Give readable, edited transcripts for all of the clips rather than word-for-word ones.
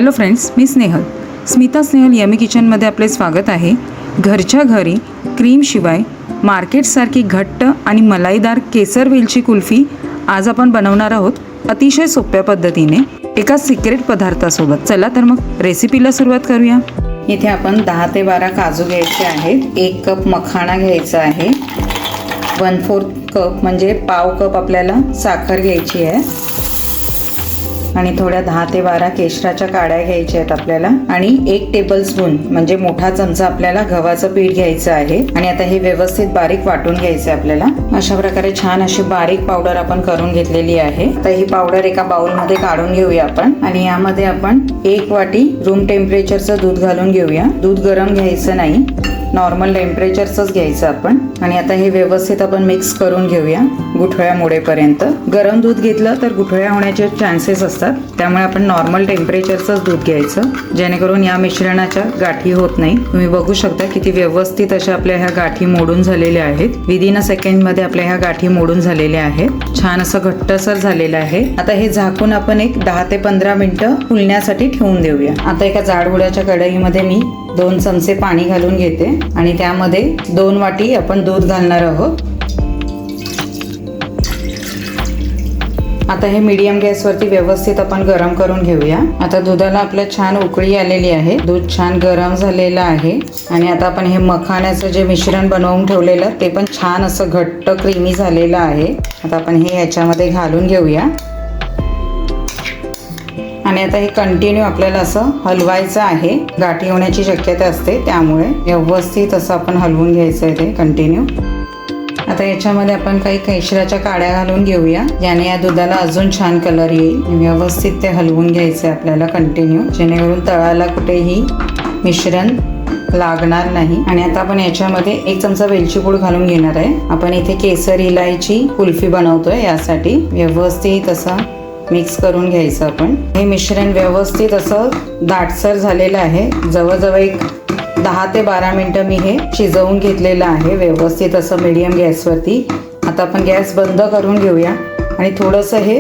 Hello friends, मी Snehal. Smita Snehal yummy किचनमध्ये आपले स्वागत आहे. घरच्या घरी क्रीमशिवाय मार्केटसारखी घट्ट आणि मलाईदार केसर वेलची कुल्फी आज आपण बनवणार आहोत अतिशय सोप्या पद्धतीने एका सिक्रेट पदार्थासोबत. चला तर मग रेसिपीला सुरुवात करूया. इथे आपण 10 ते 12 काजू घ्यायचे आहेत. 1 कप मखाणा घ्यायचा आहे. 1/4 कप म्हणजे पाव कप आपल्याला साखर घ्यायची आहे. आणि थोड्या 10 ते 12 केशराच्या काड्या घ्यायच्या आहेत आपल्याला. आणि 1 टेबलस्पून म्हणजे मोठा चमचा आपल्याला गव्हाचं पीठ घ्यायचं आहे. आणि आता हे व्यवस्थित बारीक वाटून घ्यायचं आहे आपल्याला. अशा प्रकारे छान अशी बारीक पावडर आपण करून घेतलेली आहे. आता ही पावडर एका बाउलमध्ये काढून घेऊया आपण. आणि यामध्ये आपण 1 वाटी रूम टेम्परेचरचं दूध घालून घेऊया. दूध गरम घ्यायचं नाही, नॉर्मल टेम्परेचरचंच घ्यायचं आपण. आणि आता हे व्यवस्थित आपण मिक्स करून घेऊया गुठळ्या मोडेपर्यंत. गरम दूध घेतलं तर गुठळ्या होण्याचे चान्सेस असतात, त्यामुळे आपण नॉर्मल टेम्परेचरचंच दूध घ्यायचं, जेणेकरून या मिश्रणाच्या गाठी होत नाही. तुम्ही बघू शकता किती व्यवस्थित अशा आपल्या ह्या गाठी मोडून झालेल्या आहेत. विदिन अ सेकंडमध्ये आपल्या ह्या गाठी मोडून झालेल्या आहेत. छान असं घट्टसर झालेलं आहे. आता हे झाकून आपण एक 10 ते 15 मिनिटं फुलण्यासाठी ठेवून देऊया. आता एका जाडबुडाच्या कढईमध्ये मी 2 चमचे पाणी घालून घेते आणि त्यामध्ये 2 वाटी आपण दूध घालणार आहोत. आता हे मीडियम गॅसवरती व्यवस्थित आपण गरम करून घेऊया. आता दुधाला आपल्या छान उकळी आलेली आहे. दूध छान गरम झालेलं आहे. आणि आता आपण हे मखाण्याचं जे मिश्रण बनवून ठेवलेलं ते पण छान असं घट्ट क्रीमी झालेलं आहे. आता आपण हे ह्याच्यामध्ये घालून घेऊया. आणि आता हे कंटिन्यू आपल्याला असं हलवायचं आहे. गाठी होण्याची शक्यता असते, त्यामुळे व्यवस्थित असं आपण हलवून घ्यायचं आहे ते कंटिन्यू. आता याच्यामध्ये आपण काही केशराच्या काड्या घालून घेऊया, याने या दुधाला अजून छान कलर येईल. व्यवस्थित ते हलवून घ्यायचं आहे आपल्याला कंटिन्यू, जेणेकरून तळाला कुठेही मिश्रण लागणार नाही. आणि आता आपण याच्यामध्ये 1 चमचा वेलची पूड घालून घेणार आहे. आपण इथे केसर इलायची कुल्फी बनवतोय, यासाठी व्यवस्थित असं मिक्स करून घ्यायचं आपण. हे मिश्रण व्यवस्थित असं दाटसर झालेलं आहे. जवळजवळ एक 10 ते 12 मिनिटं मी हे शिजवून घेतलेलं आहे व्यवस्थित असं मीडियम गॅसवरती. आता आपण गॅस बंद करून घेऊया आणि थोडंसं हे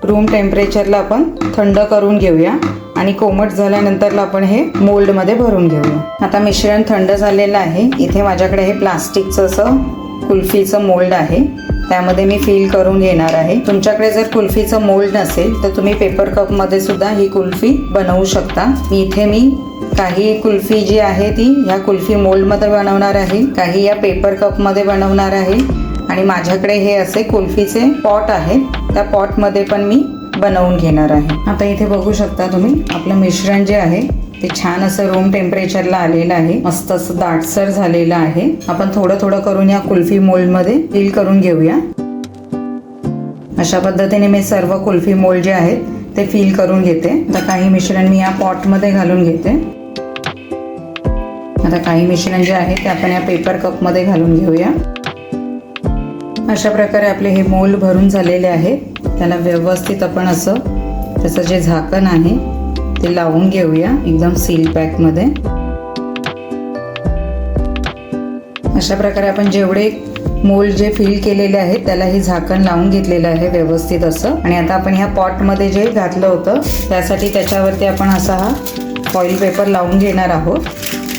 रूम टेम्परेचरला आपण थंड करून घेऊया. आणि कोमट झाल्यानंतरला आपण हे मोल्डमध्ये भरून घेऊया. आता मिश्रण थंड झालेलं आहे. इथे माझ्याकडे हे प्लास्टिकचं असं कुल्फीचं मोल्ड आहे, त्यामध्ये मी फिल करून घेणार आहे. तुमच्याकडे जर कुल्फीचं मोल्ड नसेल तर तुम्ही पेपर कपमध्ये सुद्धा ही कुल्फी बनवू शकता. इथे मी काही कुल्फी जी आहे ती ह्या कुल्फी मोल्डमध्ये बनवणार आहे, काही या पेपर कपमध्ये बनवणार आहे. आणि माझ्याकडे हे असे कुल्फीचे पॉट आहेत, त्या पॉटमध्ये पण मी बनवून घेणार आहे. आता इथे बघू शकता तुम्ही आपलं मिश्रण जे आहे ते छान असं रूम टेम्परेचरला आलेलं आहे. मस्त असं दाटसर झालेलं आहे. आपण थोडं थोडं करून या कुल्फी मोल्डमध्ये फिल करून घेऊया. अशा पद्धतीने मी सर्व कुल्फी मोल्ड जे आहेत ते फिल करून घेते. आता काही मिश्रण मी या पॉटमध्ये घालून घेते. आता काही मिश्रण जे आहे ते आपण या पेपर कपमध्ये घालून घेऊया. अशा प्रकारे आपले हे मोल्ड भरून झालेले आहे. त्याला व्यवस्थित आपण असं त्याचं जे झाकण आहे ते लावून घेऊया एकदम सील पॅकमध्ये. अशा प्रकारे आपण जेवढे मोल्ड जे फिल केलेले आहेत त्याला हे झाकण लावून घेतलेलं आहे व्यवस्थित असं. आणि आता आपण ह्या पॉटमध्ये जे घातलं होतं त्यासाठी त्याच्यावरती आपण असा हा फॉईल पेपर लावून घेणार आहोत,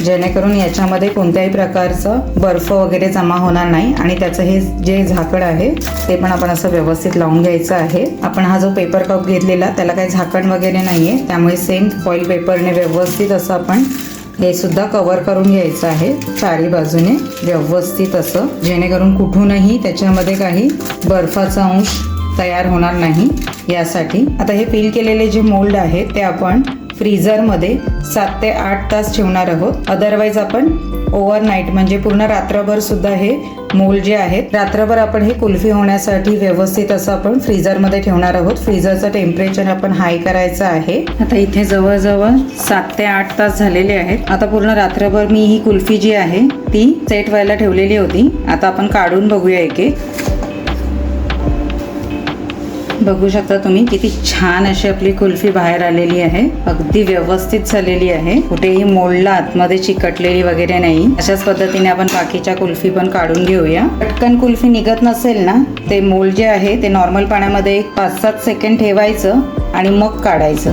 जेणेकरून याच्यामध्ये कोणत्याही प्रकारचं बर्फ वगैरे जमा होणार नाही. आणि त्याचं हे जे झाकण आहे ते पण आपण असं व्यवस्थित लावून घ्यायचं आहे. आपण हा जो पेपर कप घेतलेला त्याला काही झाकण वगैरे नाही आहे, त्यामुळे सेम फॉईल पेपरने व्यवस्थित असं आपण हे सुद्धा कव्हर करून घ्यायचं आहे चारी बाजूने व्यवस्थित असं, जेणेकरून कुठूनही त्याच्यामध्ये काही बर्फाचा अंश तयार होणार नाही यासाठी. आता हे फिल केलेले जे मोल्ड आहे ते आपण फ्रीझरमध्ये 7 ते 8 तास ठेवणार आहोत. अदरवाईज आपण ओव्हरनाईट म्हणजे पूर्ण रात्रभर सुद्धा हे मोल्ड जे आहेत रात्रभर आपण हे कुल्फी होण्यासाठी व्यवस्थित असं आपण फ्रीझरमध्ये ठेवणार आहोत. फ्रीझरचं टेम्परेचर आपण हाय करायचं आहे. आता इथे जवळजवळ 7 ते 8 तास झालेले आहेत. आता पूर्ण रात्रभर मी ही कुल्फी जी आहे ती सेट व्हायला ठेवलेली होती. आता आपण काढून बघूया एक एक. बघू शकता तुम्ही किती छान अशी आपली कुल्फी बाहेर आलेली आहे. अगदी व्यवस्थित झालेली आहे, कुठेही मोल्डला आतमध्ये चिकटलेली वगैरे नाही. अशाच पद्धतीने आपण बाकीच्या कुल्फी पण काढून घेऊया. पटकन कुल्फी निघत नसेल ना, ते मोल्ड जे आहे ते नॉर्मल पाण्यामध्ये 5-7 सेकंड ठेवायचं आणि मग काढायचं.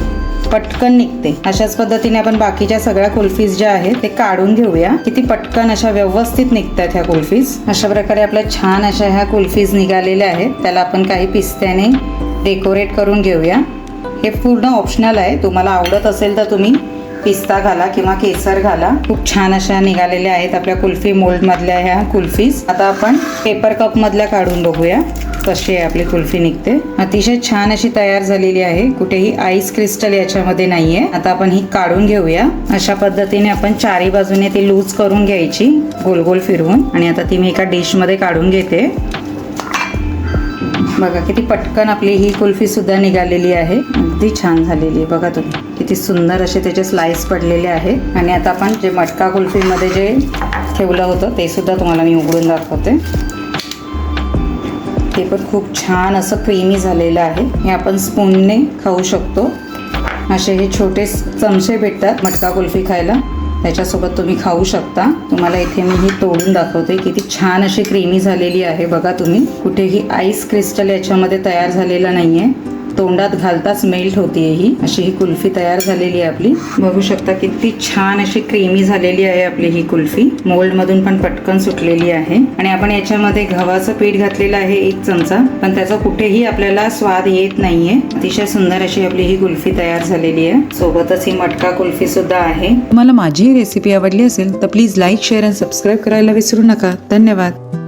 पटकन निघते. अशाच पद्धतीने आपण बाकीच्या सगळ्या कुल्फीज ज्या आहेत ते काढून घेऊया. किती पटकन अशा व्यवस्थित निघतात ह्या कुल्फीज. अशा प्रकारे आपल्या छान अशा ह्या कुल्फीज निघालेल्या आहेत. त्याला आपण काही पिस्त्याने डेकोरेट करून घेऊया. हे पूर्ण ऑप्शनल आहे. तुम्हाला आवडत असेल तर तुम्ही पिस्ता घाला किंवा केसर घाला. खूप छान अशा निघालेल्या आहेत आपल्या कुल्फी मोल्ड मधल्या ह्या कुल्फीज. आता आपण पेपर कप मधल्या काढून बघूया कशी आहे आपली कुल्फी निघते. अतिशय छान अशी तयार झालेली आहे. कुठेही आईस क्रिस्टल याच्यामध्ये नाहीये. आता आपण ही काढून घेऊया. अशा पद्धतीने आपण चारी बाजूने ती लूज करून घ्यायची गोल गोल फिरवून. आणि आता ती मी एका डिश मध्ये काढून घेते. बघा किती पटकन आपली ही कुल्फी सुद्धा निघालेली आहे. अगदी छान झालेली आहे. बघा तुम्ही किती सुंदर असे त्याचे स्लाइस पडलेले आहेत. आणि आता आपण जे मटका कुल्फीमध्ये जे ठेवलं होतं ते सुद्धा तुम्हाला मी उघडून दाखवते. ते पण खूप छान असं क्रीमी झालेलं आहे. हे आपण स्पूनने खाऊ शकतो. असे हे छोटे चमचे भेटतात मटका कुल्फी खायला, त्याच्यासोबत तुम्ही खाऊ शकता. तुम्हाला इथे मी ही तोडून दाखवते. किती छान अशी क्रीमी झालेली आहे. बघा तुम्ही कुठेही आईस क्रिस्टल याच्यामध्ये तयार झालेला नाहीये. तोंडात घालताच मेल्ट होतीये ही. अशी ही कुल्फी तयार झालेली आहे आपली. बघू शकता किती छान अशी क्रीमी झालेली आहे आपली ही कुल्फी. मोल्ड मधून पण पटकन सुटलेली आहे. आणि आपण याच्यामध्ये गव्हाचं पीठ घातलेलं आहे 1 चमचा, पण त्याचा कुठेही आपल्याला स्वाद येत नाहीये. अतिशय सुंदर अशी आपली ही कुल्फी तयार झालेली आहे. सोबतच ही मटका कुल्फी सुद्धा आहे. तुम्हाला माझी ही रेसिपी आवडली असेल तर प्लीज लाईक, शेअर आणि सबस्क्राईब करायला विसरू नका. धन्यवाद.